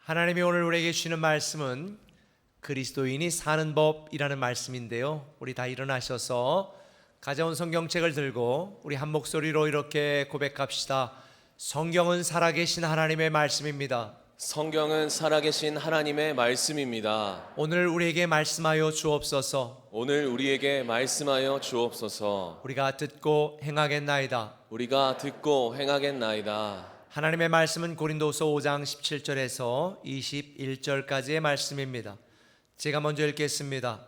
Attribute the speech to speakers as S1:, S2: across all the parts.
S1: 하나님이 오늘 우리에게 주시는 말씀은 그리스도인이 사는 법이라는 말씀인데요, 우리 다 일어나셔서 가져온 성경책을 들고 우리 한 목소리로 이렇게 고백합시다. 성경은 살아계신 하나님의 말씀입니다.
S2: 성경은 살아계신 하나님의 말씀입니다.
S1: 오늘 우리에게 말씀하여 주옵소서.
S2: 오늘 우리에게 말씀하여 주옵소서.
S1: 우리가 듣고 행하겠나이다.
S2: 우리가 듣고 행하겠나이다.
S1: 하나님의 말씀은 고린도서 5장 17절에서 21절까지의 말씀입니다. 제가 먼저 읽겠습니다.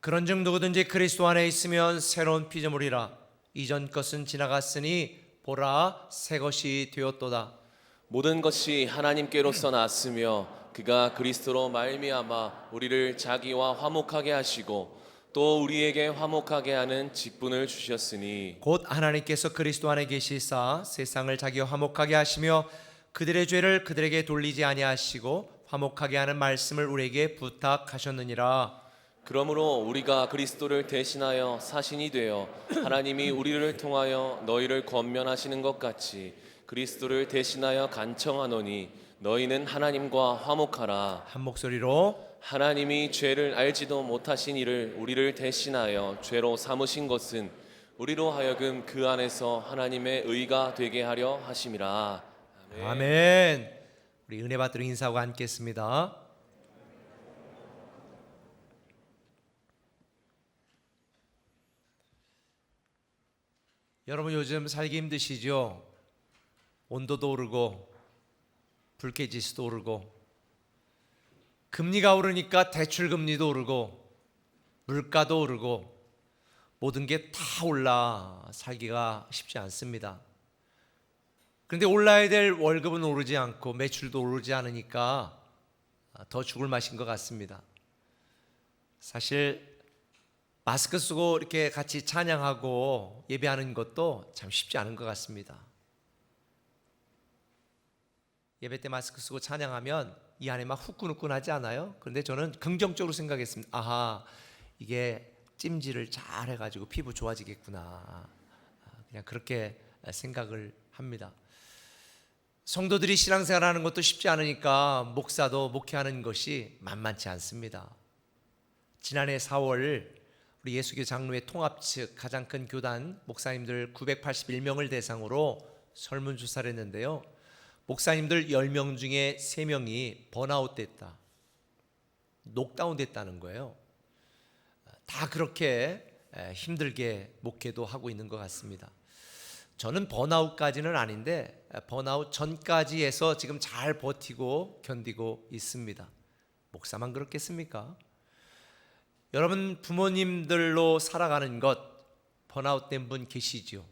S1: 그런즉 누구든지 그리스도 안에 있으면 새로운 피조물이라. 이전 것은 지나갔으니 보라 새 것이 되었도다.
S2: 모든 것이 하나님께로서 났으며 그가 그리스도로 말미암아 우리를 자기와 화목하게 하시고 또 우리에게 화목하게 하는 직분을 주셨으니
S1: 곧 하나님께서 그리스도 안에 계시사 세상을 자기와 화목하게 하시며 그들의 죄를 그들에게 돌리지 아니하시고 화목하게 하는 말씀을 우리에게 부탁하셨느니라.
S2: 그러므로 우리가 그리스도를 대신하여 사신이 되어 하나님이 우리를 통하여 너희를 권면하시는 것 같이 그리스도를 대신하여 간청하노니 너희는 하나님과 화목하라.
S1: 한 목소리로
S2: 하나님이 죄를 알지도 못하신 이를 우리를 대신하여 죄로 삼으신 것은 우리로 하여금 그 안에서 하나님의 의가 되게 하려 하심이라.
S1: 아멘. 우리 은혜 받도록 인사하고 앉겠습니다. 여러분 요즘 살기 힘드시죠? 온도도 오르고 불쾌지수도 오르고 금리가 오르니까 대출금리도 오르고 물가도 오르고 모든 게 다 올라 살기가 쉽지 않습니다. 그런데 올라야 될 월급은 오르지 않고 매출도 오르지 않으니까 더 죽을 맛인 것 같습니다. 사실 마스크 쓰고 이렇게 같이 찬양하고 예배하는 것도 참 쉽지 않은 것 같습니다. 예배 때 마스크 쓰고 찬양하면 이 안에 막 후끈후끈하지 않아요? 그런데 저는 긍정적으로 생각했습니다. 아하, 이게 찜질을 잘 해가지고 피부 좋아지겠구나. 그냥 그렇게 생각을 합니다. 성도들이 신앙생활하는 것도 쉽지 않으니까 목사도 목회하는 것이 만만치 않습니다. 지난해 4월 우리 예수교 장로회 통합 측 가장 큰 교단 목사님들 981명을 대상으로 설문조사를 했는데요, 목사님들 10명 중에 3명이 번아웃 됐다, 녹다운 됐다는 거예요. 다 그렇게 힘들게 목회도 하고 있는 것 같습니다. 저는 번아웃까지는 아닌데 번아웃 전까지 해서 지금 잘 버티고 견디고 있습니다. 목사만 그렇겠습니까? 여러분 부모님들로 살아가는 것 번아웃된 분 계시죠?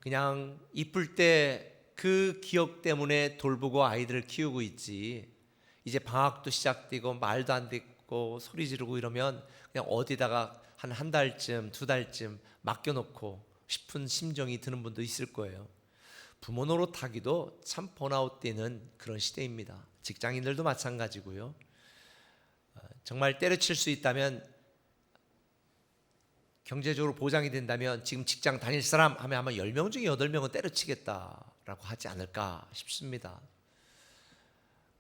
S1: 그냥 이쁠 때 그 기억 때문에 돌보고 아이들을 키우고 있지, 이제 방학도 시작되고 말도 안 듣고 소리 지르고 이러면 그냥 어디다가 한 달쯤 2달쯤 맡겨놓고 싶은 심정이 드는 분도 있을 거예요. 부모 노릇하기도 참 번아웃되는 그런 시대입니다. 직장인들도 마찬가지고요. 정말 때려칠 수 있다면, 경제적으로 보장이 된다면 지금 직장 다닐 사람 하면 아마 10명 중에 8명은 때려치겠다라고 하지 않을까 싶습니다.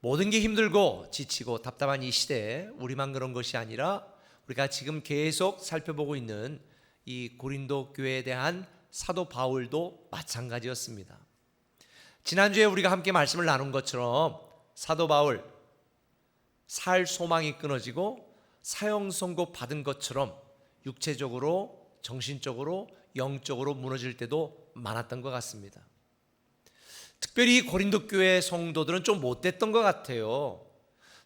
S1: 모든 게 힘들고 지치고 답답한 이 시대에 우리만 그런 것이 아니라 우리가 지금 계속 살펴보고 있는 이 고린도 교회에 대한 사도 바울도 마찬가지였습니다. 지난주에 우리가 함께 말씀을 나눈 것처럼 사도 바울 살 소망이 끊어지고 사형 선고 받은 것처럼 육체적으로 정신적으로 영적으로 무너질 때도 많았던 것 같습니다. 특별히 고린도 교회 성도들은 좀 못됐던 것 같아요.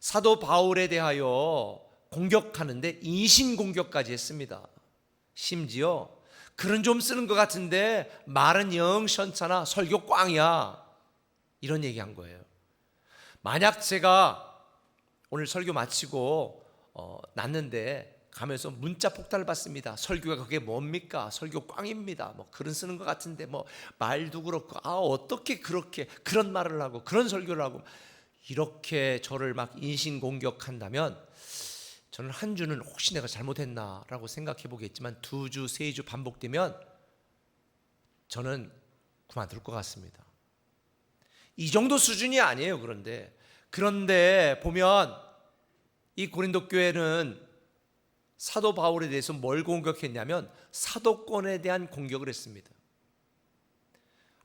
S1: 사도 바울에 대하여 공격하는데 인신공격까지 했습니다. 심지어 글은 좀 쓰는 것 같은데 말은 영 시원찮아, 설교 꽝이야, 이런 얘기한 거예요. 만약 제가 오늘 설교 마치고 났는데 가면서 문자 폭탄을 받습니다. 설교가 그게 뭡니까? 설교 꽝입니다. 뭐 글은 쓰는 것 같은데 뭐 말도 그렇고 어떻게 그렇게 그런 말을 하고 그런 설교를 하고, 이렇게 저를 막 인신공격한다면 저는 한 주는 혹시 내가 잘못했나라고 생각해 보겠지만 2주, 3주 반복되면 저는 그만둘 것 같습니다. 이 정도 수준이 아니에요. 그런데 그런데 보면 이 고린도 교회는 사도 바울에 대해서 뭘 공격했냐면 사도권에 대한 공격을 했습니다.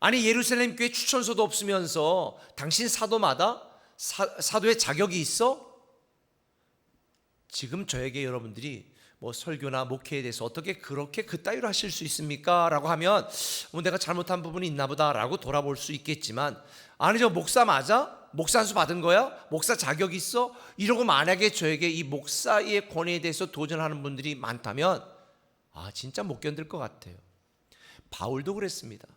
S1: 아니, 예루살렘 교회 추천서도 없으면서 당신 사도마다 사도의 자격이 있어? 지금 저에게 여러분들이 뭐 설교나 목회에 대해서 어떻게 그렇게 그따위로 하실 수 있습니까? 라고 하면 내가 잘못한 부분이 있나 보다 라고 돌아볼 수 있겠지만, 아니, 저 목사 맞아? 목사 안수 받은 거야? 목사 자격 있어? 이러고 만약에 저에게 이 목사의 권위에 대해서 도전하는 분들이 많다면 진짜 못 견딜 것 같아요. 바울도 그랬습니다.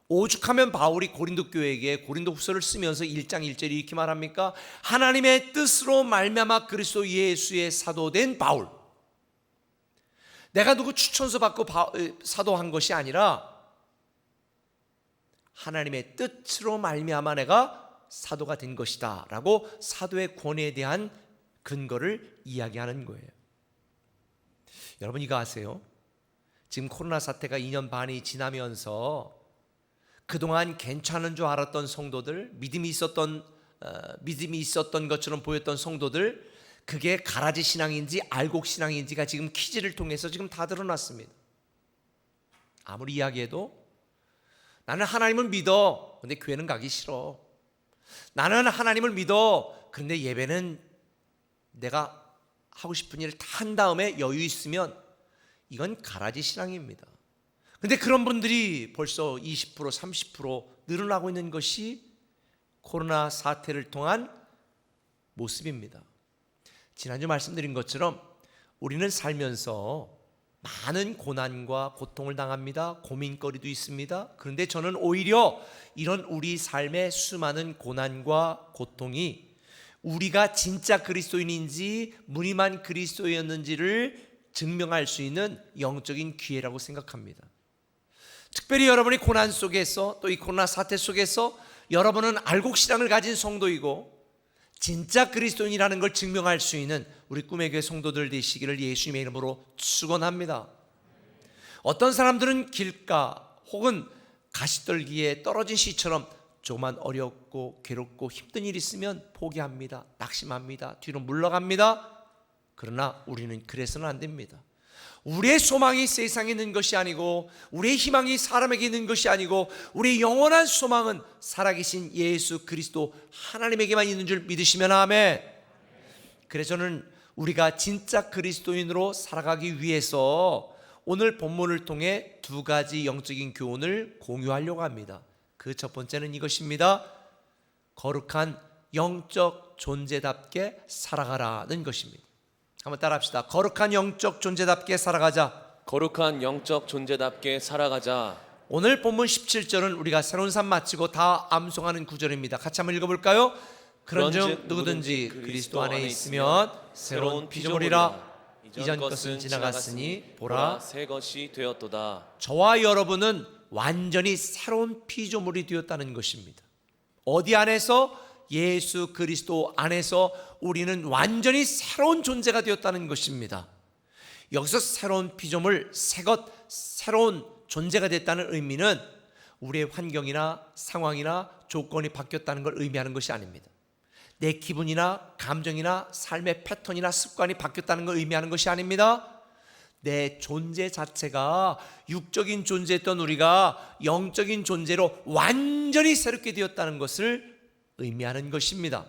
S1: 오죽하면 바울이 고린도 교회에게 고린도 후서를 쓰면서 1장 1절에 이렇게 말합니까? 하나님의 뜻으로 말미암아 그리스도 예수의 사도된 바울. 내가 누구 추천서 받고 사도한 것이 아니라 하나님의 뜻으로 말미암아 내가 사도가 된 것이다 라고 사도의 권위에 대한 근거를 이야기하는 거예요. 여러분, 이거 아세요? 지금 코로나 사태가 2년 반이 지나면서 그동안 괜찮은 줄 알았던 성도들, 믿음이 있었던 것처럼 보였던 성도들, 그게 가라지 신앙인지 알곡 신앙인지가 지금 퀴즈를 통해서 지금 다 드러났습니다. 아무리 이야기해도 나는 하나님을 믿어, 근데 교회는 가기 싫어. 나는 하나님을 믿어, 그런데 예배는 내가 하고 싶은 일을 다 한 다음에 여유 있으면, 이건 가라지 신앙입니다. 근데 그런 분들이 벌써 20%, 30% 늘어나고 있는 것이 코로나 사태를 통한 모습입니다. 지난주 말씀드린 것처럼 우리는 살면서 많은 고난과 고통을 당합니다. 고민거리도 있습니다. 그런데 저는 오히려 이런 우리 삶의 수많은 고난과 고통이 우리가 진짜 그리스도인인지 무늬만 그리스도였는지를 증명할 수 있는 영적인 기회라고 생각합니다. 특별히 여러분이 고난 속에서, 또 이 코로나 사태 속에서 여러분은 알곡신앙을 가진 성도이고 진짜 그리스도인이라는 걸 증명할 수 있는 우리 꿈의 교회 성도들 되시기를 예수님의 이름으로 축원합니다. 어떤 사람들은 길가 혹은 가시떨기에 떨어진 시처럼 조금만 어렵고 괴롭고 힘든 일이 있으면 포기합니다. 낙심합니다. 뒤로 물러갑니다. 그러나 우리는 그래서는 안 됩니다. 우리의 소망이 세상에 있는 것이 아니고, 우리의 희망이 사람에게 있는 것이 아니고, 우리의 영원한 소망은 살아계신 예수 그리스도 하나님에게만 있는 줄 믿으시면 아멘. 그래서 저는 우리가 진짜 그리스도인으로 살아가기 위해서 오늘 본문을 통해 두 가지 영적인 교훈을 공유하려고 합니다. 그 첫 번째는 이것입니다. 거룩한 영적 존재답게 살아가라는 것입니다. 한번 따라합시다. 거룩한 영적 존재답게 살아가자.
S2: 거룩한 영적 존재답게 살아가자.
S1: 오늘 본문 17절은 우리가 새로운 삶 마치고 다 암송하는 구절입니다. 같이 한번 읽어볼까요? 그런즉 누구든지 그리스도 안에 있으면 새로운 피조물이라. 이전 것은 지나갔으니 보라
S2: 새 것이 되었도다.
S1: 저와 여러분은 완전히 새로운 피조물이 되었다는 것입니다. 어디 안에서? 예수 그리스도 안에서 우리는 완전히 새로운 존재가 되었다는 것입니다. 여기서 새로운 피조물, 새것, 새로운 존재가 됐다는 의미는 우리의 환경이나 상황이나 조건이 바뀌었다는 걸 의미하는 것이 아닙니다. 내 기분이나 감정이나 삶의 패턴이나 습관이 바뀌었다는 걸 의미하는 것이 아닙니다. 내 존재 자체가 육적인 존재였던 우리가 영적인 존재로 완전히 새롭게 되었다는 것을 의미하는 것입니다.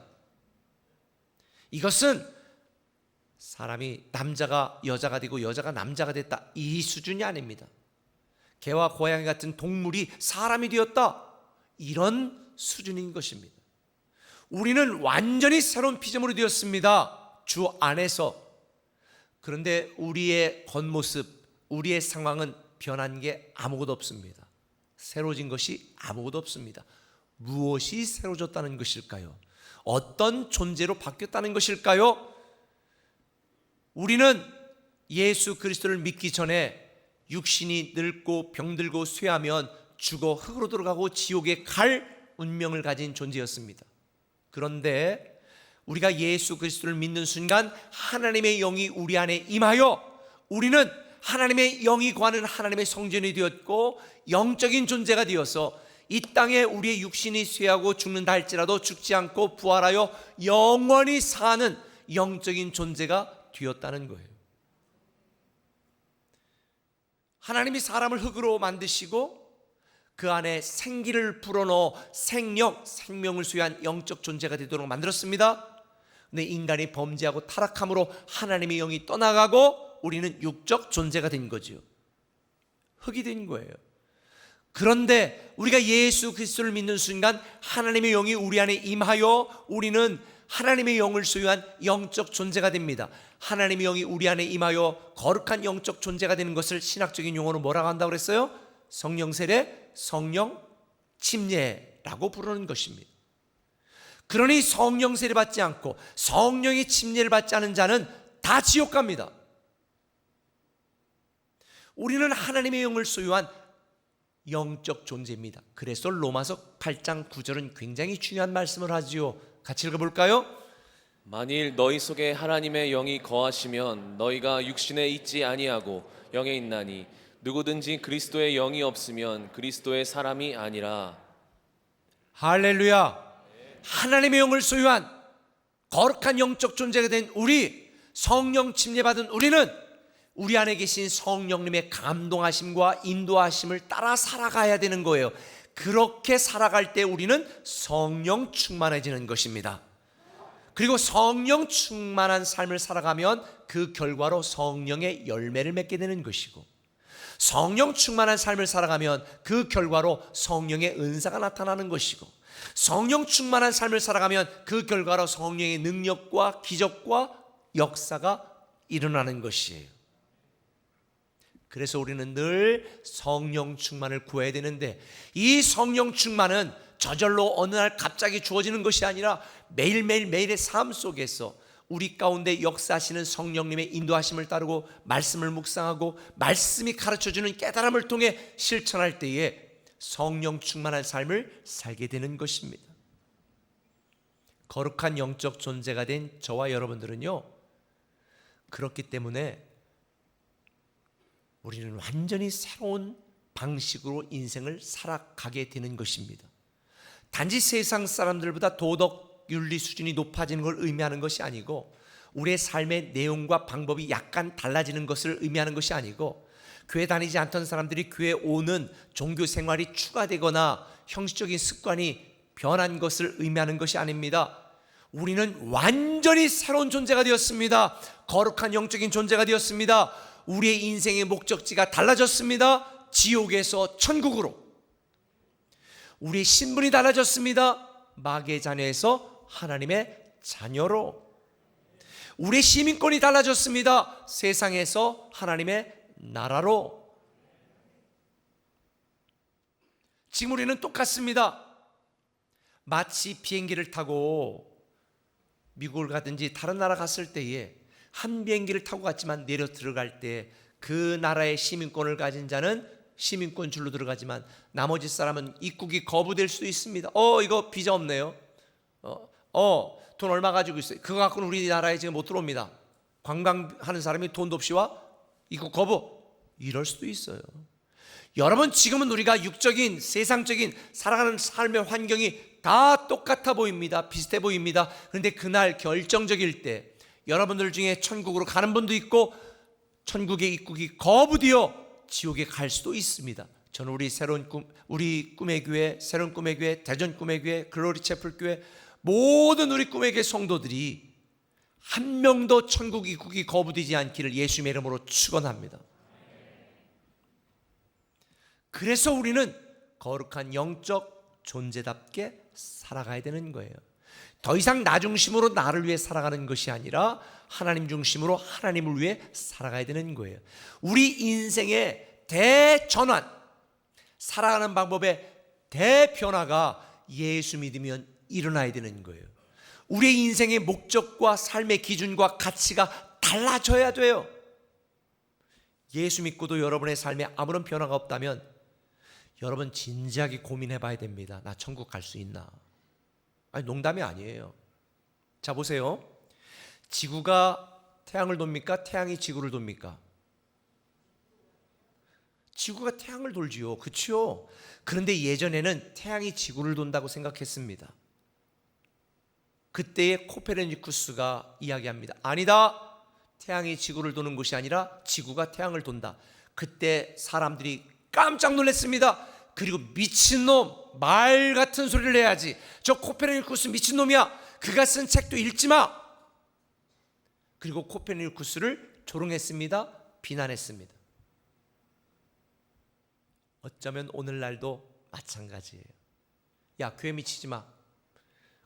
S1: 이것은 사람이 남자가 여자가 되고 여자가 남자가 됐다, 이 수준이 아닙니다. 개와 고양이 같은 동물이 사람이 되었다, 이런 수준인 것입니다. 우리는 완전히 새로운 피조물이 되었습니다. 주 안에서. 그런데 우리의 겉모습, 우리의 상황은 변한 게 아무것도 없습니다. 새로워진 것이 아무것도 없습니다. 무엇이 새로워졌다는 것일까요? 어떤 존재로 바뀌었다는 것일까요? 우리는 예수 그리스도를 믿기 전에 육신이 늙고 병들고 쇠하면 죽어 흙으로 들어가고 지옥에 갈 운명을 가진 존재였습니다. 그런데 우리가 예수 그리스도를 믿는 순간 하나님의 영이 우리 안에 임하여 우리는 하나님의 영이 거하는 하나님의 성전이 되었고 영적인 존재가 되어서 이 땅에 우리의 육신이 쇠하고 죽는다 할지라도 죽지 않고 부활하여 영원히 사는 영적인 존재가 되었다는 거예요. 하나님이 사람을 흙으로 만드시고 그 안에 생기를 불어넣어 생명을 소유한 영적 존재가 되도록 만들었습니다. 근데 인간이 범죄하고 타락함으로 하나님의 영이 떠나가고 우리는 육적 존재가 된 거죠. 흙이 된 거예요. 그런데 우리가 예수 그리스도를 믿는 순간 하나님의 영이 우리 안에 임하여 우리는 하나님의 영을 소유한 영적 존재가 됩니다. 하나님의 영이 우리 안에 임하여 거룩한 영적 존재가 되는 것을 신학적인 용어로 뭐라고 한다고 그랬어요? 성령 세례, 성령 침례라고 부르는 것입니다. 그러니 성령 세례 받지 않고 성령의 침례를 받지 않은 자는 다 지옥 갑니다. 우리는 하나님의 영을 소유한 영적 존재입니다. 그래서 로마서 8장 9절은 굉장히 중요한 말씀을 하지요. 같이 읽어볼까요?
S2: 만일 너희 속에 하나님의 영이 거하시면 너희가 육신에 있지 아니하고 영에 있나니 누구든지 그리스도의 영이 없으면 그리스도의 사람이 아니라.
S1: 할렐루야. 하나님의 영을 소유한 거룩한 영적 존재가 된 우리, 성령 침례받은 우리는 우리 안에 계신 성령님의 감동하심과 인도하심을 따라 살아가야 되는 거예요. 그렇게 살아갈 때 우리는 성령 충만해지는 것입니다. 그리고 성령 충만한 삶을 살아가면 그 결과로 성령의 열매를 맺게 되는 것이고, 성령 충만한 삶을 살아가면 그 결과로 성령의 은사가 나타나는 것이고, 성령 충만한 삶을 살아가면 그 결과로 성령의 능력과 기적과 역사가 일어나는 것이에요. 그래서 우리는 늘 성령 충만을 구해야 되는데, 이 성령 충만은 저절로 어느 날 갑자기 주어지는 것이 아니라 매일매일의 삶 속에서 우리 가운데 역사하시는 성령님의 인도하심을 따르고 말씀을 묵상하고 말씀이 가르쳐주는 깨달음을 통해 실천할 때에 성령 충만한 삶을 살게 되는 것입니다. 거룩한 영적 존재가 된 저와 여러분들은요, 그렇기 때문에 우리는 완전히 새로운 방식으로 인생을 살아가게 되는 것입니다. 단지 세상 사람들보다 도덕 윤리 수준이 높아지는 걸 의미하는 것이 아니고, 우리의 삶의 내용과 방법이 약간 달라지는 것을 의미하는 것이 아니고, 교회 다니지 않던 사람들이 교회 오는 종교 생활이 추가되거나 형식적인 습관이 변한 것을 의미하는 것이 아닙니다. 우리는 완전히 새로운 존재가 되었습니다. 거룩한 영적인 존재가 되었습니다. 우리의 인생의 목적지가 달라졌습니다. 지옥에서 천국으로. 우리의 신분이 달라졌습니다. 마귀의 자녀에서 하나님의 자녀로. 우리의 시민권이 달라졌습니다. 세상에서 하나님의 나라로. 지금 우리는 똑같습니다. 마치 비행기를 타고 미국을 가든지 다른 나라 갔을 때에 한 비행기를 타고 갔지만 내려 들어갈 때 그 나라의 시민권을 가진 자는 시민권 줄로 들어가지만 나머지 사람은 입국이 거부될 수도 있습니다. 이거 비자 없네요. 돈 얼마 가지고 있어요. 그거 갖고는 우리나라에 지금 못 들어옵니다. 관광하는 사람이 돈도 없이 와? 입국 거부? 이럴 수도 있어요. 여러분, 지금은 우리가 육적인 세상적인 살아가는 삶의 환경이 다 똑같아 보입니다. 비슷해 보입니다. 그런데 그날 결정적일 때 여러분들 중에 천국으로 가는 분도 있고 천국의 입국이 거부되어 지옥에 갈 수도 있습니다. 저는 우리 꿈의 교회, 새로운 꿈의 교회, 대전 꿈의 교회, 글로리 채플 교회, 모든 우리 꿈의 교회 성도들이 한 명도 천국 입국이 거부되지 않기를 예수님의 이름으로 축원합니다. 그래서 우리는 거룩한 영적 존재답게 살아가야 되는 거예요. 더 이상 나 중심으로 나를 위해 살아가는 것이 아니라 하나님 중심으로 하나님을 위해 살아가야 되는 거예요. 우리 인생의 대전환, 살아가는 방법의 대변화가 예수 믿으면 일어나야 되는 거예요. 우리의 인생의 목적과 삶의 기준과 가치가 달라져야 돼요. 예수 믿고도 여러분의 삶에 아무런 변화가 없다면 여러분 진지하게 고민해 봐야 됩니다. 나 천국 갈 수 있나? 아니, 농담이 아니에요. 자, 보세요. 지구가 태양을 돕니까? 태양이 지구를 돕니까? 지구가 태양을 돌지요. 그렇죠? 그런데 예전에는 태양이 지구를 돈다고 생각했습니다. 그때의 코페르니쿠스가 이야기합니다. 아니다. 태양이 지구를 도는 것이 아니라 지구가 태양을 돈다. 그때 사람들이 깜짝 놀랐습니다. 그리고 미친놈, 말 같은 소리를 해야지. 저 코페르니쿠스 미친놈이야. 그가 쓴 책도 읽지 마. 그리고 코페르니쿠스를 조롱했습니다. 비난했습니다. 어쩌면 오늘날도 마찬가지예요. 야, 교회 미치지 마.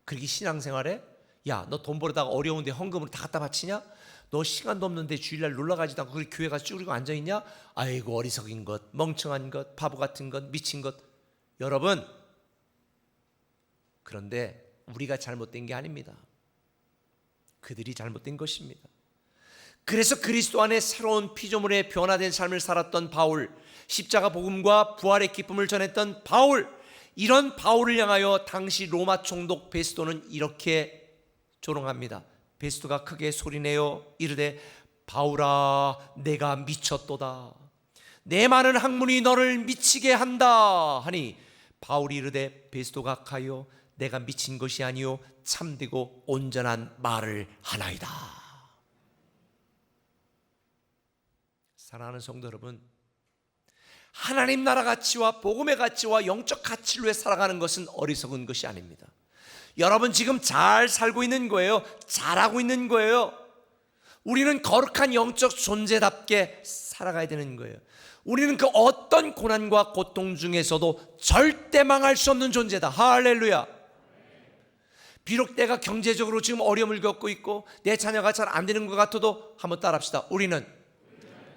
S1: 그렇게 신앙생활에 야, 너 돈 벌어다가 어려운데 헌금을 다 갖다 바치냐? 너 시간도 없는데 주일날 놀러가지도 않고 그렇게 교회 가서 쭈그리고 앉아있냐? 아이고 어리석인 것, 멍청한 것, 바보 같은 것, 미친 것. 여러분, 그런데 우리가 잘못된 게 아닙니다. 그들이 잘못된 것입니다. 그래서 그리스도 안에 새로운 피조물의 변화된 삶을 살았던 바울, 십자가 복음과 부활의 기쁨을 전했던 바울, 이런 바울을 향하여 당시 로마 총독 베스도는 이렇게 조롱합니다. 베스도가 크게 소리내어 이르되 바울아 내가 미쳤도다. 내 많은 학문이 너를 미치게 한다 하니 바울이 이르되 베스도가 가요 내가 미친 것이 아니요 참되고 온전한 말을 하나이다. 사랑하는 성도 여러분, 하나님 나라 가치와 복음의 가치와 영적 가치를 위해 살아가는 것은 어리석은 것이 아닙니다. 여러분 지금 잘 살고 있는 거예요. 잘하고 있는 거예요. 우리는 거룩한 영적 존재답게 살아가야 되는 거예요. 우리는 그 어떤 고난과 고통 중에서도 절대 망할 수 없는 존재다. 할렐루야. 비록 내가 경제적으로 지금 어려움을 겪고 있고 내 자녀가 잘 안 되는 것 같아도 한번 따라합시다. 우리는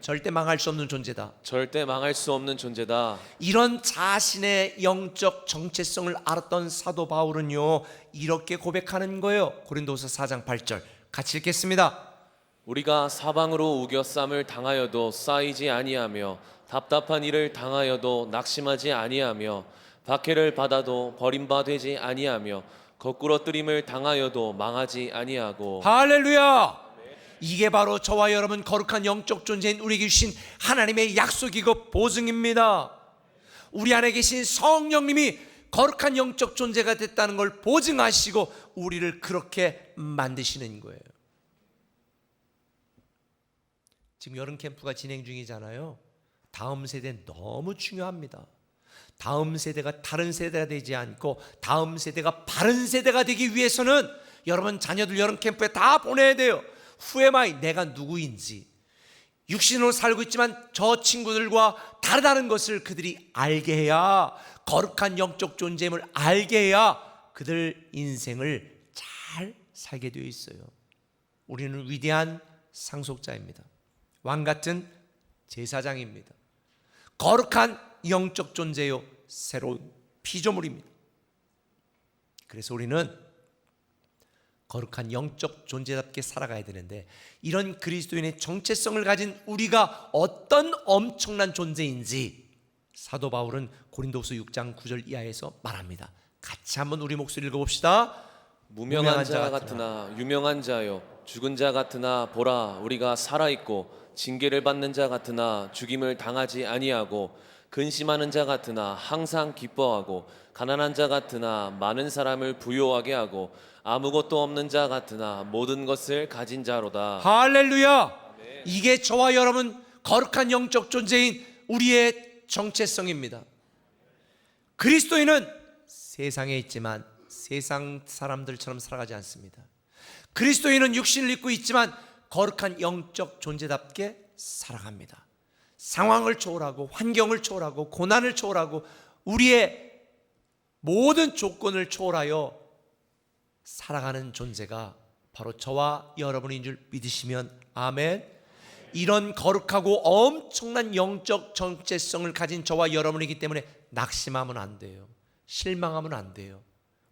S1: 절대 망할 수 없는 존재다.
S2: 절대 망할 수 없는 존재다.
S1: 이런 자신의 영적 정체성을 알았던 사도 바울은요 이렇게 고백하는 거예요. 고린도서 4장 8절 같이 읽겠습니다.
S2: 우리가 사방으로 우겨쌈을 당하여도 쌓이지 아니하며 답답한 일을 당하여도 낙심하지 아니하며 박해를 받아도 버림받지 아니하며 거꾸러뜨림을 당하여도 망하지 아니하고.
S1: 할렐루야. 이게 바로 저와 여러분 거룩한 영적 존재인 우리에게 주신 하나님의 약속이고 보증입니다. 우리 안에 계신 성령님이 거룩한 영적 존재가 됐다는 걸 보증하시고 우리를 그렇게 만드시는 거예요. 지금 여름 캠프가 진행 중이잖아요. 다음 세대 너무 중요합니다. 다음 세대가 다른 세대가 되지 않고 다음 세대가 바른 세대가 되기 위해서는 여러분 자녀들 여름 캠프에 다 보내야 돼요. 후에마이 내가 누구인지, 육신으로 살고 있지만 저 친구들과 다르다는 것을 그들이 알게 해야, 거룩한 영적 존재임을 알게 해야 그들 인생을 잘 살게 되어 있어요. 우리는 위대한 상속자입니다. 왕같은 제사장입니다. 거룩한 영적 존재요 새로운 피조물입니다. 그래서 우리는 거룩한 영적 존재답게 살아가야 되는데 이런 그리스도인의 정체성을 가진 우리가 어떤 엄청난 존재인지 사도 바울은 고린도후서 6장 9절 이하에서 말합니다. 같이 한번 우리 목소리 읽어봅시다.
S2: 무명한 자 같으나 유명한 자요 죽은 자 같으나 보라 우리가 살아있고 징계를 받는 자 같으나 죽임을 당하지 아니하고 근심하는 자 같으나 항상 기뻐하고 가난한 자 같으나 많은 사람을 부요하게 하고 아무것도 없는 자 같으나 모든 것을 가진 자로다.
S1: 할렐루야. 이게 저와 여러분 거룩한 영적 존재인 우리의 정체성입니다. 그리스도인은 세상에 있지만 세상 사람들처럼 살아가지 않습니다. 그리스도인은 육신을 입고 있지만 거룩한 영적 존재답게 살아갑니다. 상황을 초월하고 환경을 초월하고 고난을 초월하고 우리의 모든 조건을 초월하여 살아가는 존재가 바로 저와 여러분인 줄 믿으시면 아멘. 이런 거룩하고 엄청난 영적 정체성을 가진 저와 여러분이기 때문에 낙심하면 안 돼요. 실망하면 안 돼요.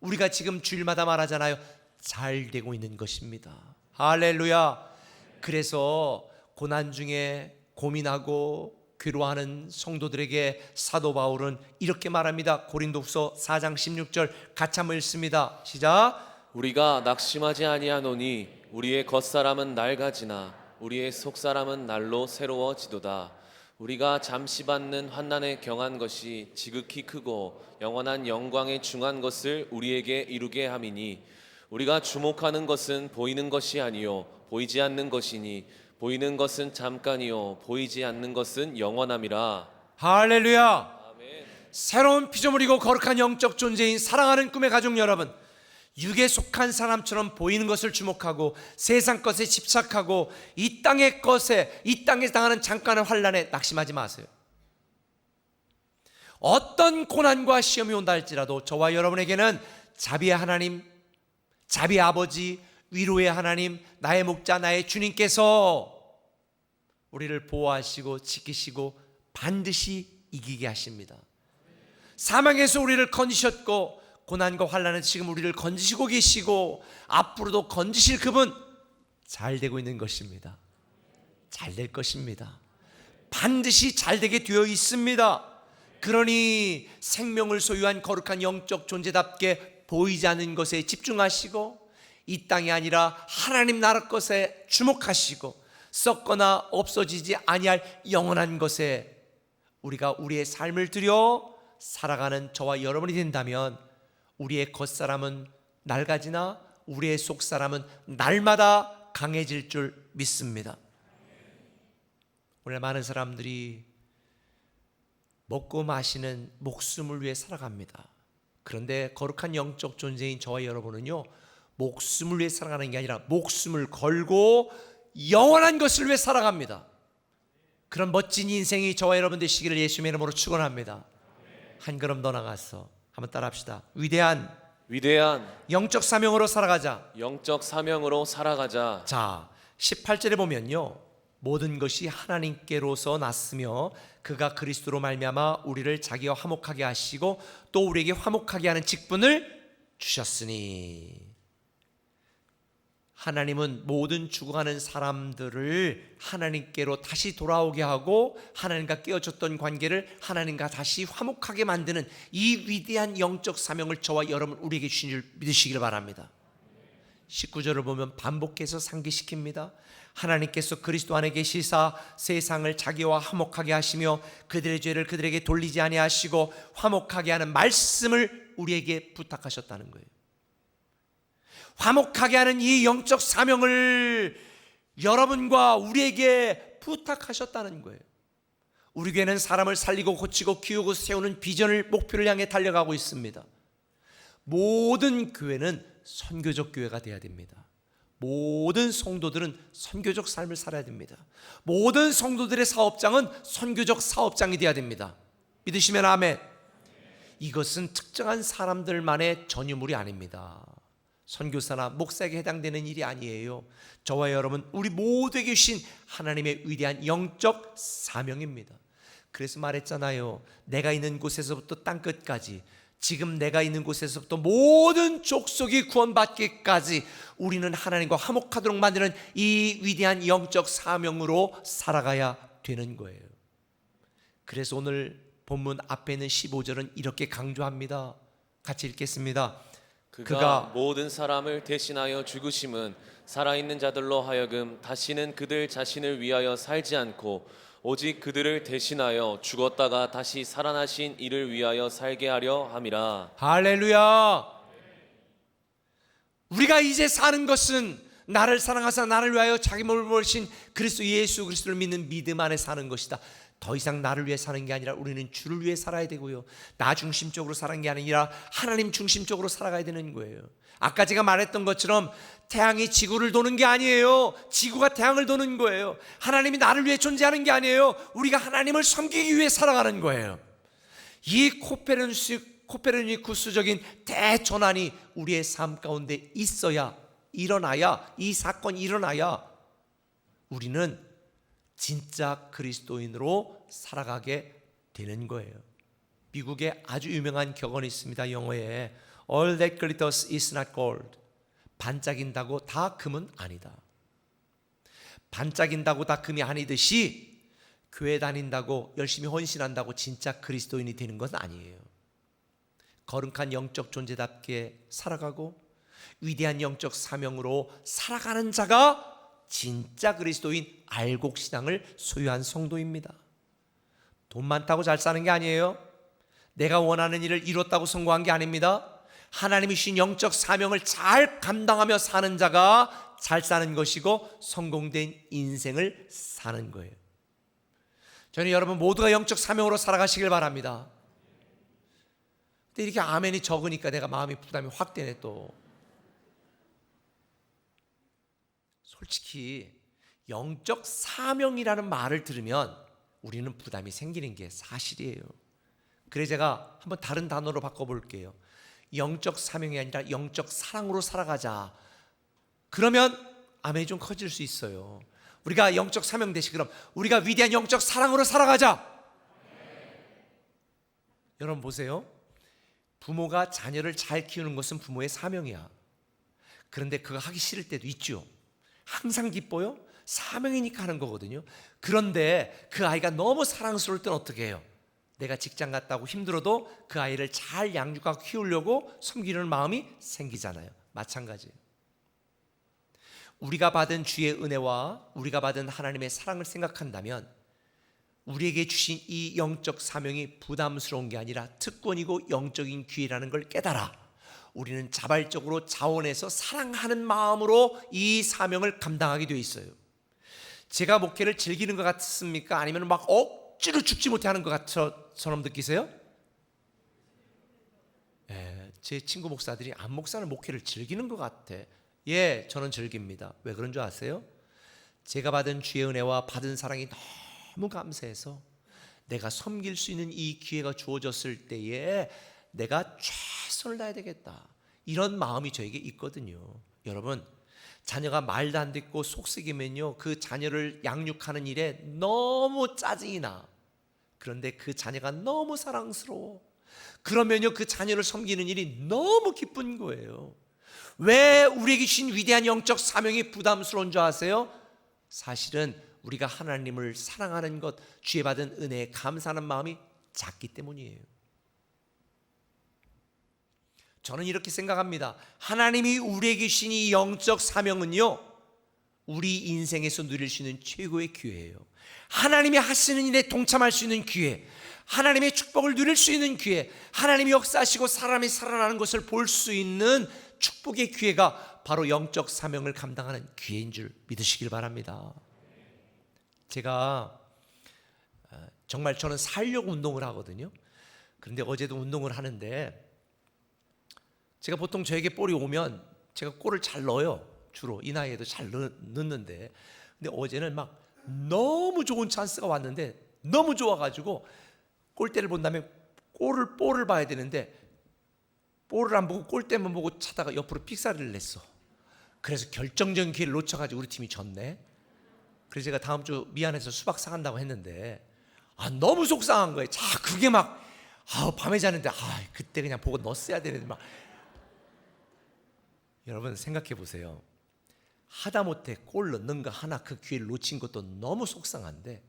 S1: 우리가 지금 주일마다 말하잖아요. 잘 되고 있는 것입니다. 할렐루야. 그래서 고난 중에 고민하고 괴로워하는 성도들에게 사도 바울은 이렇게 말합니다. 고린도후서 4장 16절 같이 한번 읽습니다. 시작.
S2: 우리가 낙심하지 아니하노니 우리의 겉사람은 낡아지나 우리의 속사람은 날로 새로워지도다. 우리가 잠시 받는 환난에 경한 것이 지극히 크고 영원한 영광에 중한 것을 우리에게 이루게 함이니 우리가 주목하는 것은 보이는 것이 아니요 보이지 않는 것이니 보이는 것은 잠깐이요 보이지 않는 것은 영원함이라.
S1: 할렐루야.
S2: 아멘.
S1: 새로운 피조물이고 거룩한 영적 존재인 사랑하는 꿈의 가족 여러분, 육에 속한 사람처럼 보이는 것을 주목하고 세상 것에 집착하고 이 땅의 것에, 이 땅에서 당하는 잠깐의 환난에 낙심하지 마세요. 어떤 고난과 시험이 온다 할지라도 저와 여러분에게는 자비의 하나님, 자비의 아버지, 위로의 하나님, 나의 목자, 나의 주님께서 우리를 보호하시고 지키시고 반드시 이기게 하십니다. 사망에서 우리를 건지셨고 고난과 환난에서 지금 우리를 건지시고 계시고 앞으로도 건지실 그분, 잘 되고 있는 것입니다. 잘 될 것입니다. 반드시 잘 되게 되어 있습니다. 그러니 생명을 소유한 거룩한 영적 존재답게 보이지 않는 것에 집중하시고 이 땅이 아니라 하나님 나라 것에 주목하시고 썩거나 없어지지 아니할 영원한 것에 우리가 우리의 삶을 들여 살아가는 저와 여러분이 된다면 우리의 겉사람은 낡아지나 우리의 속사람은 날마다 강해질 줄 믿습니다. 오늘 많은 사람들이 먹고 마시는 목숨을 위해 살아갑니다. 그런데 거룩한 영적 존재인 저와 여러분은요, 목숨을 위해 살아가는 게 아니라 목숨을 걸고 영원한 것을 위해 살아갑니다. 그런 멋진 인생이 저와 여러분 되시기를 예수님의 이름으로 축원합니다. 한 걸음 더 나가서 한번 따라합시다. 위대한 영적 사명으로 살아가자.
S2: 영적 사명으로 살아가자.
S1: 자, 18절에 보면요, 모든 것이 하나님께로서 났으며 그가 그리스도로 말미암아 우리를 자기와 화목하게 하시고 또 우리에게 화목하게 하는 직분을 주셨으니. 하나님은 모든 죽어가는 사람들을 하나님께로 다시 돌아오게 하고 하나님과 깨어졌던 관계를 하나님과 다시 화목하게 만드는 이 위대한 영적 사명을 저와 여러분 우리에게 주신 줄 믿으시길 바랍니다. 19절을 보면 반복해서 상기시킵니다. 하나님께서 그리스도 안에 계시사 세상을 자기와 화목하게 하시며 그들의 죄를 그들에게 돌리지 아니하시고 화목하게 하는 말씀을 우리에게 부탁하셨다는 거예요. 화목하게 하는 이 영적 사명을 여러분과 우리에게 부탁하셨다는 거예요. 우리 교회는 사람을 살리고 고치고 키우고 세우는 비전을, 목표를 향해 달려가고 있습니다. 모든 교회는 선교적 교회가 되어야 됩니다. 모든 성도들은 선교적 삶을 살아야 됩니다. 모든 성도들의 사업장은 선교적 사업장이 되어야 됩니다. 믿으시면 아멘. 이것은 특정한 사람들만의 전유물이 아닙니다. 선교사나 목사에게 해당되는 일이 아니에요. 저와 여러분, 우리 모두에게 주신 하나님의 위대한 영적 사명입니다. 그래서 말했잖아요. 내가 있는 곳에서부터 땅끝까지, 지금 내가 있는 곳에서부터 모든 족속이 구원받기까지 우리는 하나님과 화목하도록 만드는 이 위대한 영적 사명으로 살아가야 되는 거예요. 그래서 오늘 본문 앞에 있는 15절은 이렇게 강조합니다. 같이 읽겠습니다.
S2: 그가 모든 사람을 대신하여 죽으심은 살아있는 자들로 하여금 다시는 그들 자신을 위하여 살지 않고 오직 그들을 대신하여 죽었다가 다시 살아나신 이를 위하여 살게 하려 함이라.
S1: 할렐루야. 우리가 이제 사는 것은 나를 사랑하사 나를 위하여 자기 몸을 버리신 그리스도 예수 그리스도를 믿는 믿음 안에 사는 것이다. 더 이상 나를 위해 사는 게 아니라 우리는 주를 위해 살아야 되고요, 나 중심적으로 사는 게 아니라 하나님 중심적으로 살아가야 되는 거예요. 아까 제가 말했던 것처럼 태양이 지구를 도는 게 아니에요. 지구가 태양을 도는 거예요. 하나님이 나를 위해 존재하는 게 아니에요. 우리가 하나님을 섬기기 위해 살아가는 거예요. 이 코페르니쿠스적인 대전환이 우리의 삶 가운데 있어야, 일어나야, 이 사건이 일어나야 우리는 진짜 그리스도인으로 살아가게 되는 거예요. 미국에 아주 유명한 격언이 있습니다. 영어에 All that glitters is not gold. 반짝인다고 다 금은 아니다. 반짝인다고 다 금이 아니듯이 교회 다닌다고 열심히 헌신한다고 진짜 그리스도인이 되는 것은 아니에요. 거룩한 영적 존재답게 살아가고 위대한 영적 사명으로 살아가는 자가 진짜 그리스도인 알곡신앙을 소유한 성도입니다. 돈 많다고 잘 사는 게 아니에요. 내가 원하는 일을 이뤘다고 성공한 게 아닙니다. 하나님이 주신 영적 사명을 잘 감당하며 사는 자가 잘 사는 것이고 성공된 인생을 사는 거예요. 저는 여러분 모두가 영적 사명으로 살아가시길 바랍니다. 근데 이렇게 아멘이 적으니까 내가 마음이 부담이 확 되네 또. 솔직히 영적 사명이라는 말을 들으면 우리는 부담이 생기는 게 사실이에요. 그래서 제가 한번 다른 단어로 바꿔볼게요. 영적 사명이 아니라 영적 사랑으로 살아가자. 그러면 아멘이 좀 커질 수 있어요. 우리가 영적 사명 대신 그럼 우리가 위대한 영적 사랑으로 살아가자. 여러분 보세요. 부모가 자녀를 잘 키우는 것은 부모의 사명이야. 그런데 그거 하기 싫을 때도 있죠. 항상 기뻐요? 사명이니까 하는 거거든요. 그런데 그 아이가 너무 사랑스러울 땐 어떻게 해요? 내가 직장 갔다고 힘들어도 그 아이를 잘 양육하고 키우려고 섬기는 마음이 생기잖아요. 마찬가지예요. 우리가 받은 주의 은혜와 우리가 받은 하나님의 사랑을 생각한다면 우리에게 주신 이 영적 사명이 부담스러운 게 아니라 특권이고 영적인 기회라는 걸 깨달아 우리는 자발적으로 자원해서 사랑하는 마음으로 이 사명을 감당하게 되어 있어요. 제가 목회를 즐기는 것 같습니까? 아니면 막 억지로 죽지 못해 하는 것 같처럼 느끼세요? 제 친구 목사들이 안 목사는 목회를 즐기는 것 같아. 예, 저는 즐깁니다. 왜 그런 줄 아세요? 제가 받은 주의 은혜와 받은 사랑이 너무 감사해서 내가 섬길 수 있는 이 기회가 주어졌을 때에 내가 최선을 다해야 되겠다. 이런 마음이 저에게 있거든요. 여러분, 자녀가 말도 안 듣고 속썩이면요, 그 자녀를 양육하는 일에 너무 짜증이 나. 그런데 그 자녀가 너무 사랑스러워. 그러면요, 그 자녀를 섬기는 일이 너무 기쁜 거예요. 왜 우리에게 주신 위대한 영적 사명이 부담스러운 줄 아세요? 사실은 우리가 하나님을 사랑하는 것, 주에 받은 은혜에 감사하는 마음이 작기 때문이에요. 저는 이렇게 생각합니다. 하나님이 우리에게 주신 이 영적 사명은요, 우리 인생에서 누릴 수 있는 최고의 기회예요. 하나님이 하시는 일에 동참할 수 있는 기회, 하나님의 축복을 누릴 수 있는 기회, 하나님이 역사하시고 사람이 살아나는 것을 볼 수 있는 축복의 기회가 바로 영적 사명을 감당하는 기회인 줄 믿으시길 바랍니다. 제가 정말 저는 살려고 운동을 하거든요. 그런데 어제도 운동을 하는데 제가 보통 저에게 볼이 오면 제가 골을 잘 넣어요. 주로 이 나이에도 잘 넣는데, 근데 어제는 막 너무 좋은 찬스가 왔는데 너무 좋아가지고 골대를 본다면 볼을 봐야 되는데 볼을 안 보고 골대만 보고 차다가 옆으로 픽사를 냈어. 그래서 결정적인 기회를 놓쳐가지고 우리 팀이 졌네. 그래서 제가 다음 주 미안해서 수박 사간다고 했는데 너무 속상한 거예요. 자, 그게 막 밤에 자는데 그때 그냥 보고 넣었어야 되는데 막. 여러분 생각해 보세요. 하다못해 골 넣는 거 하나 그 기회를 놓친 것도 너무 속상한데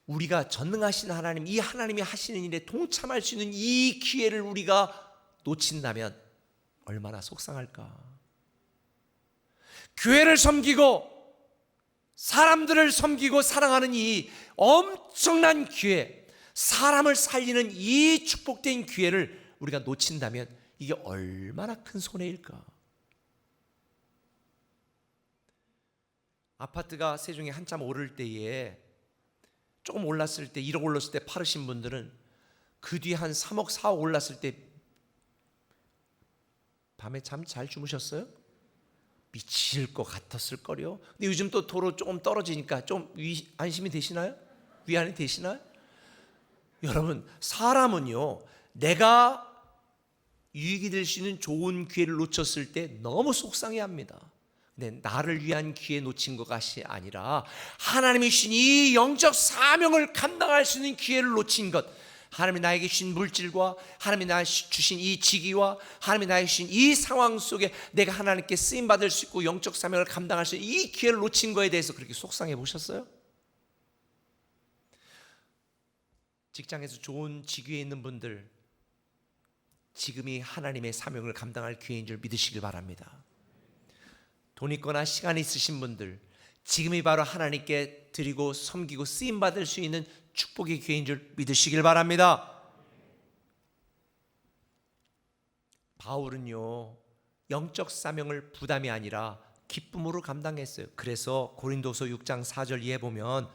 S1: 우리가 전능하신 하나님, 이 하나님이 하시는 일에 동참할 수 있는 이 기회를 우리가 놓친다면 얼마나 속상할까. 교회를 섬기고 사람들을 섬기고 사랑하는 이 엄청난 기회, 사람을 살리는 이 축복된 기회를 우리가 놓친다면 이게 얼마나 큰 손해일까. 아파트가 세종에 한참 오를 때에 조금 올랐을 때 1억 올랐을 때 팔으신 분들은 그 뒤에 한 3억 4억 올랐을 때 밤에 잠 잘 주무셨어요? 미칠 것 같았을 거요. 근데 요즘 또 도로 조금 떨어지니까 좀 안심이 되시나요? 위안이 되시나요? 여러분, 사람은요, 내가 유익이 될 수 있는 좋은 기회를 놓쳤을 때 너무 속상해합니다. 근데 나를 위한 기회 놓친 것이 아니라 하나님이 주신 이 영적 사명을 감당할 수 있는 기회를 놓친 것, 하나님이 나에게 주신 물질과 하나님이 나에게 주신 이 직위와 하나님이 나에게 주신 이 상황 속에 내가 하나님께 쓰임받을 수 있고 영적 사명을 감당할 수 있는 이 기회를 놓친 거에 대해서 그렇게 속상해 보셨어요? 직장에서 좋은 직위에 있는 분들, 지금이 하나님의 사명을 감당할 기회인 줄 믿으시길 바랍니다. 돈 있거나 시간 있으신 분들, 지금이 바로 하나님께 드리고 섬기고 쓰임받을 수 있는 축복의 기회인 줄 믿으시길 바랍니다. 바울은요, 영적 사명을 부담이 아니라 기쁨으로 감당했어요. 그래서 고린도서 6장 4절 이해 보면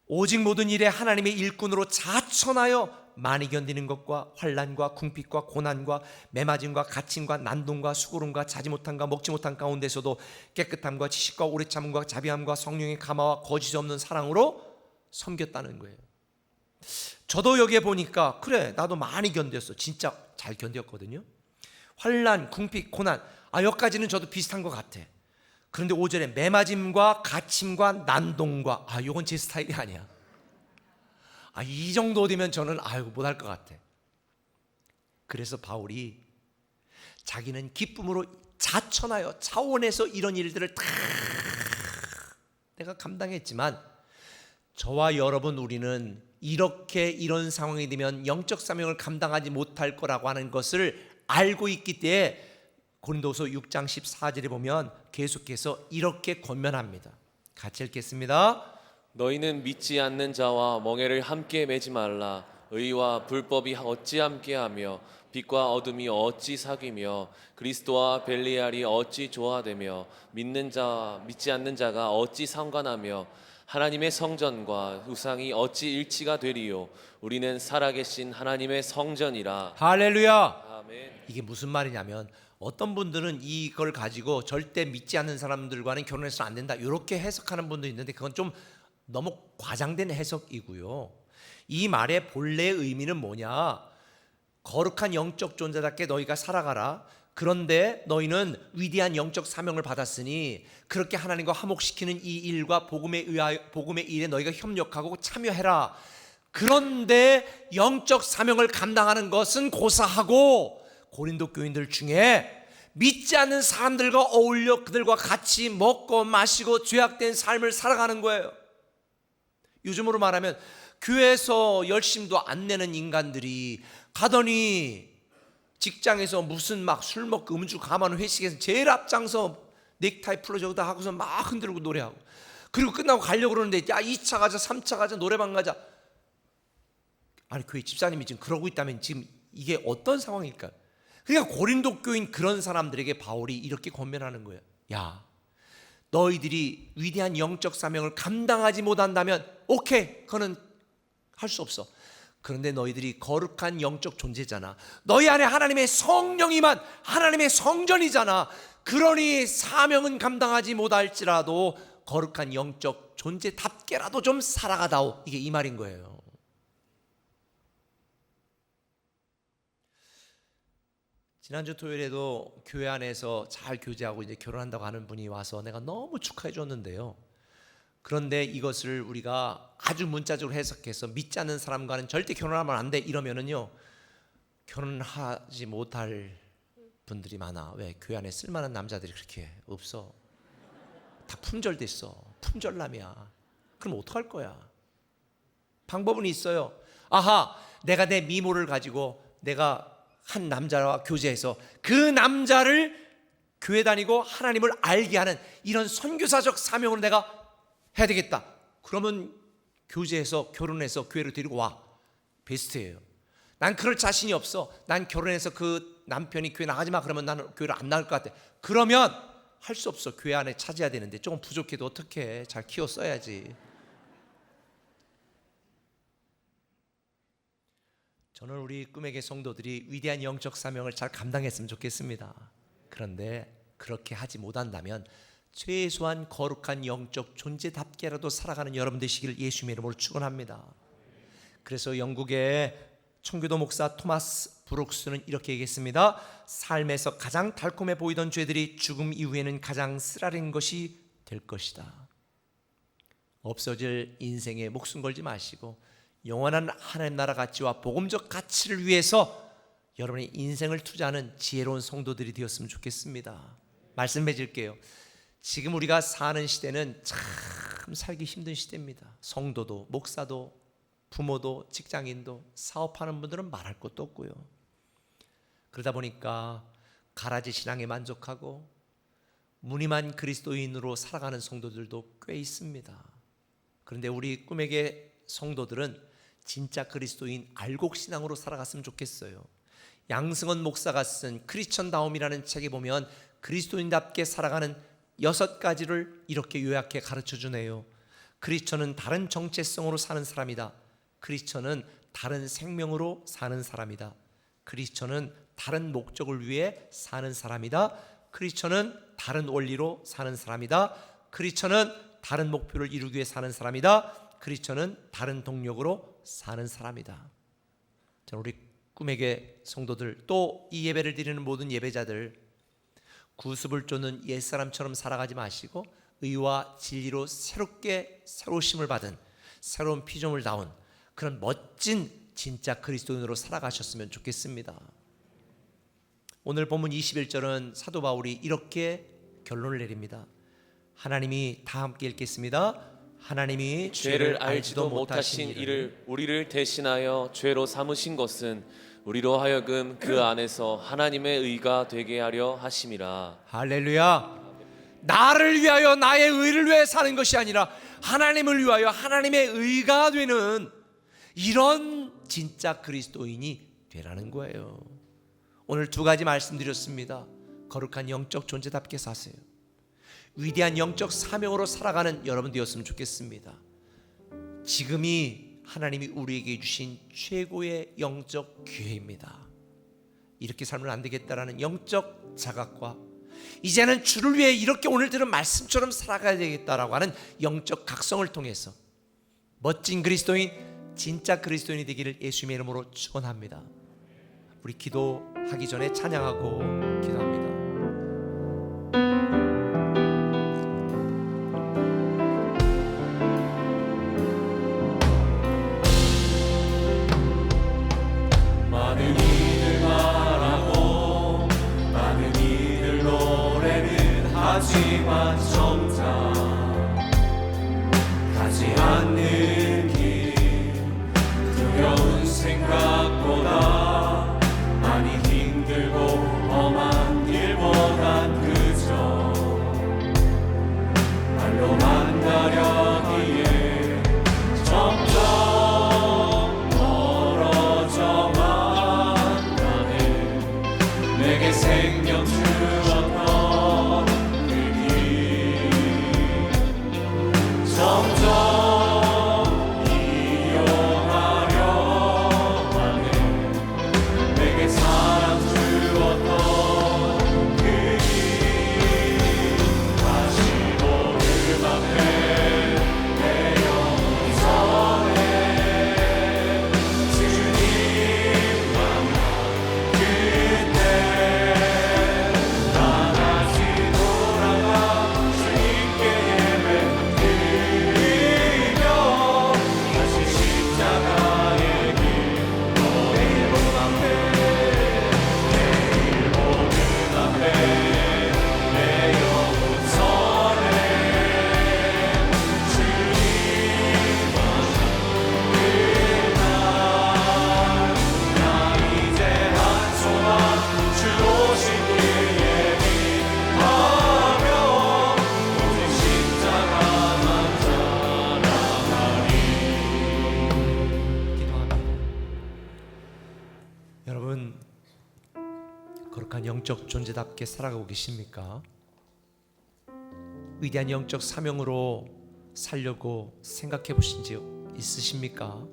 S1: 오직 모든 일에 하나님의 일꾼으로 자천하여 많이 견디는 것과 환난과 궁핍과 고난과 매맞음과 갇힘과 난동과 수고름과 자지 못함과 먹지 못한 가운데서도 깨끗함과 지식과 오래 참음과 자비함과 성령의 감화와 거짓 없는 사랑으로 섬겼다는 거예요. 저도 여기에 보니까 그래, 나도 많이 견뎠어. 진짜 잘 견뎠거든요. 환난, 궁핍, 고난, 여기까지는 저도 비슷한 것 같아. 그런데 5절에 매맞음과 갇힘과 난동과, 이건 제 스타일이 아니야. 이 정도 되면 저는 못할 것 같아. 그래서 바울이 자기는 기쁨으로 자천하여 차원에서 이런 일들을 다 내가 감당했지만, 저와 여러분 우리는 이렇게 이런 상황이 되면 영적 사명을 감당하지 못할 거라고 하는 것을 알고 있기 때문에 고린도서 6장 14절에 보면 계속해서 이렇게 권면합니다. 같이 읽겠습니다.
S2: 너희는 믿지 않는 자와 멍에를 함께 매지 말라. 의와 불법이 어찌 함께하며 빛과 어둠이 어찌 사귀며 그리스도와 벨리알이 어찌 조화되며 믿는 자와 믿지 않는 자가 어찌 상관하며 하나님의 성전과 우상이 어찌 일치가 되리요. 우리는 살아계신 하나님의 성전이라.
S1: 할렐루야.
S2: 아멘.
S1: 이게 무슨 말이냐면, 어떤 분들은 이걸 가지고 절대 믿지 않는 사람들과는 결혼해서는 안 된다, 이렇게 해석하는 분도 있는데 그건 좀 너무 과장된 해석이고요. 이 말의 본래의 의미는 뭐냐? 거룩한 영적 존재답게 너희가 살아가라. 그런데 너희는 위대한 영적 사명을 받았으니 그렇게 하나님과 화목시키는 이 일과 복음의 일에 너희가 협력하고 참여해라. 그런데 영적 사명을 감당하는 것은 고사하고, 고린도 교인들 중에 믿지 않는 사람들과 어울려 그들과 같이 먹고 마시고 죄악된 삶을 살아가는 거예요. 요즘으로 말하면 교회에서 열심도 안 내는 인간들이 가더니 직장에서 무슨 막 술 먹고 음주 감하는 회식에서 제일 앞장서 넥타이 풀어 저기다 하고서 막 흔들고 노래하고, 그리고 끝나고 가려고 그러는데 2차 가자 3차 가자 노래방 가자. 아니, 교회 집사님이 지금 그러고 있다면 지금 이게 어떤 상황일까요? 그러니까 고린도 교인 그런 사람들에게 바울이 이렇게 권면하는 거예요. 야, 너희들이 위대한 영적 사명을 감당하지 못한다면 오케이, 그거는 할 수 없어. 그런데 너희들이 거룩한 영적 존재잖아. 너희 안에 하나님의 성령이만 하나님의 성전이잖아. 그러니 사명은 감당하지 못할지라도 거룩한 영적 존재답게라도 좀 살아가다오. 이게 이 말인 거예요. 지난주 토요일에도 교회 안에서 잘 교제하고 이제 결혼한다고 하는 분이 와서 내가 너무 축하해 줬는데요. 그런데 이것을 우리가 아주 문자적으로 해석해서 믿지 않는 사람과는 절대 결혼하면 안 돼 이러면은요, 결혼하지 못할 분들이 많아. 왜? 교회 안에 쓸만한 남자들이 그렇게 없어. 다 품절됐어. 품절남이야. 그럼 어떡할 거야? 방법은 있어요. 내가 내 미모를 가지고 내가 한 남자와 교제해서 그 남자를 교회 다니고 하나님을 알게 하는 이런 선교사적 사명으로 내가 해야 되겠다. 그러면 교제해서 결혼해서 교회로 데리고 와. 베스트예요. 난 그럴 자신이 없어. 난 결혼해서 그 남편이 교회 나가지 마 그러면 나는 교회를 안 나갈 것 같아. 그러면 할 수 없어. 교회 안에 차지해야 되는데 조금 부족해도 어떻게 잘 키워 써야지. 저는 우리 꿈에게 성도들이 위대한 영적 사명을 잘 감당했으면 좋겠습니다. 그런데 그렇게 하지 못한다면 최소한 거룩한 영적 존재답게라도 살아가는 여러분 되시기를 예수님의 이름으로 축원합니다. 그래서 영국의 청교도 목사 토마스 브룩스는 이렇게 얘기했습니다. 삶에서 가장 달콤해 보이던 죄들이 죽음 이후에는 가장 쓰라린 것이 될 것이다. 없어질 인생에 목숨 걸지 마시고 영원한 하나님 나라 가치와 복음적 가치를 위해서 여러분의 인생을 투자하는 지혜로운 성도들이 되었으면 좋겠습니다. 말씀 맺을게요. 지금 우리가 사는 시대는 참 살기 힘든 시대입니다. 성도도 목사도 부모도 직장인도 사업하는 분들은 말할 것도 없고요. 그러다 보니까 가라지 신앙에 만족하고 무늬만 그리스도인으로 살아가는 성도들도 꽤 있습니다. 그런데 우리 꿈에게 성도들은 진짜 그리스도인 알곡신앙으로 살아갔으면 좋겠어요. 양승헌 목사가 쓴 크리스천다움이라는 책에 보면 그리스도인답게 살아가는 6가지를 이렇게 요약해 가르쳐주네요. 크리스천은 다른 정체성으로 사는 사람이다. 크리스천은 다른 생명으로 사는 사람이다. 크리스천은 다른 목적을 위해 사는 사람이다. 크리스천은 다른 원리로 사는 사람이다. 크리스천은 다른 목표를 이루기 위해 사는 사람이다. 크리스천은 다른 동력으로 사는 사람이다. 자, 우리 꿈에게 성도들, 또 이 예배를 드리는 모든 예배자들, 구습을 쫓는 옛사람처럼 살아가지 마시고 의와 진리로 새로우심을 받은 새로운 피조물 다운 그런 멋진 진짜 그리스도인으로 살아가셨으면 좋겠습니다. 오늘 본문 21절은 사도 바울이 이렇게 결론을 내립니다. 하나님이, 다 함께 읽겠습니다. 하나님이
S2: 죄를 알지도 못하신 이를 우리를 대신하여 죄로 삼으신 것은 우리로 하여금 그 안에서 하나님의 의가 되게 하려 하심이라.
S1: 할렐루야. 나를 위하여 나의 의를 위해 사는 것이 아니라 하나님을 위하여 하나님의 의가 되는 이런 진짜 그리스도인이 되라는 거예요. 오늘 2가지 말씀드렸습니다. 거룩한 영적 존재답게 사세요. 위대한 영적 사명으로 살아가는 여러분 되었으면 좋겠습니다. 지금이 하나님이 우리에게 주신 최고의 영적 기회입니다. 이렇게 살면 안 되겠다라는 영적 자각과 이제는 주를 위해 이렇게 오늘 들은 말씀처럼 살아가야 되겠다라고 하는 영적 각성을 통해서 멋진 그리스도인, 진짜 그리스도인이 되기를 예수님의 이름으로 축원합니다. 우리 기도하기 전에 찬양하고 기도합니다.
S2: 많은 이들 말하고 많은 이들 노래는 하지만 정작 가지 않는 길 두려운 생각보다 많이 힘들고 험한 길보단 그저 말로만 가려기에 점점 멀어져만 가네. 내게 생명 주었던 그 길 점점 이용하려 하네. 내게 사랑 주었던 그 길 다시 보름 앞에 내 영혼 전에 주님 만나 그때 다 다시 돌아가 주님께 예배 드리며 다시 십자가의 길 내일 보름 앞에 내 영혼 전에 주님 만나 나 이제 한 소망 주 오신 그의 빛하며 오직 십자가만 자랑하리.
S1: 기도합니다. 여러분, 거룩한 영적 존재답게 살아가고 계십니까? 위대한 영적 사명으로 살려고 생각해 보신 적 있으십니까?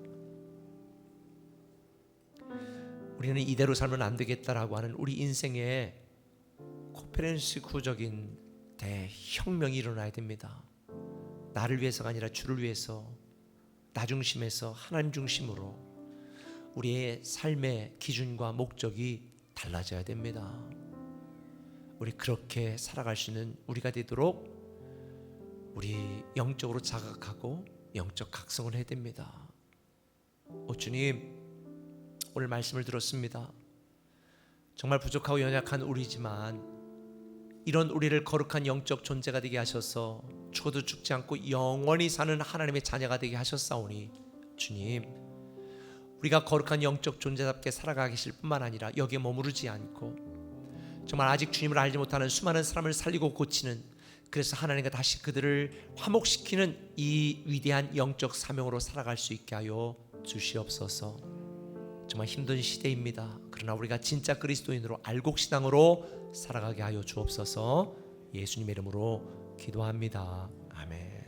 S1: 우리는 이대로 살면 안 되겠다라고 하는 우리 인생에 코페르니쿠스적인 대혁명이 일어나야 됩니다. 나를 위해서가 아니라 주를 위해서, 나 중심에서 하나님 중심으로 우리의 삶의 기준과 목적이 달라져야 됩니다. 우리 그렇게 살아갈 수 있는 우리가 되도록 우리 영적으로 자각하고 영적 각성을 해야 됩니다. 주님, 오늘 말씀을 들었습니다. 정말 부족하고 연약한 우리지만 이런 우리를 거룩한 영적 존재가 되게 하셔서 죽어도 죽지 않고 영원히 사는 하나님의 자녀가 되게 하셨사오니 주님, 우리가 거룩한 영적 존재답게 살아가 계실 뿐만 아니라 여기에 머무르지 않고 정말 아직 주님을 알지 못하는 수많은 사람을 살리고 고치는 그래서 하나님과 다시 그들을 화목시키는 이 위대한 영적 사명으로 살아갈 수 있게 하여 주시옵소서. 정말 힘든 시대입니다. 그러나 우리가 진짜 그리스도인으로 알곡신앙으로 살아가게 하여 주옵소서. 예수님의 이름으로 기도합니다. 아멘.